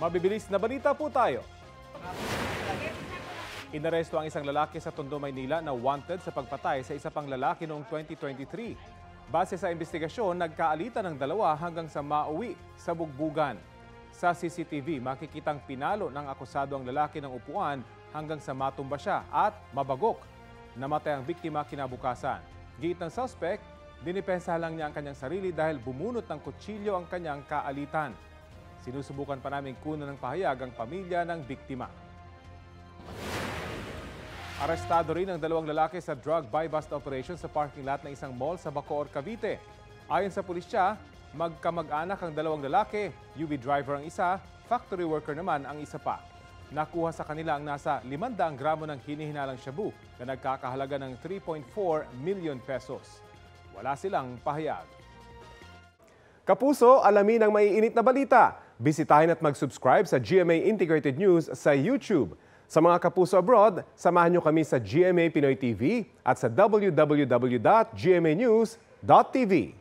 Mabibilis na balita po tayo. Inaresto ang isang lalaki sa Tondo, Maynila na wanted sa pagpatay sa isa pang lalaki noong 2023. Base sa investigasyon, nagkaalitan ng dalawa hanggang sa mauwi sa Bugbugan. Sa CCTV, makikitang pinalo ng akusado ang lalaki ng upuan hanggang sa matumba siya at mabagok. Namatay ang biktima kinabukasan. Giit ng suspect, dinipensa lang niya ang kanyang sarili dahil bumunot ng kutsilyo ang kanyang kaalitan. Sinusubukan pa namin kunan ng pahayag ang pamilya ng biktima. Arestado rin ang dalawang lalaki sa drug buy-bust operation sa parking lot ng isang mall sa Bacoor, Cavite. Ayon sa pulisya, magkamag-anak ang dalawang lalaki, UV driver ang isa, factory worker naman ang isa pa. Nakuha sa kanila ang nasa 500 gramo ng hinihinalang shabu na nagkakahalaga ng 3.4 million pesos. Wala silang pahayag. Kapuso, alamin ang maiinit na balita. Bisitahin at mag-subscribe sa GMA Integrated News sa YouTube. Sa mga kapuso abroad, samahan niyo kami sa GMA Pinoy TV at sa www.gmanews.tv.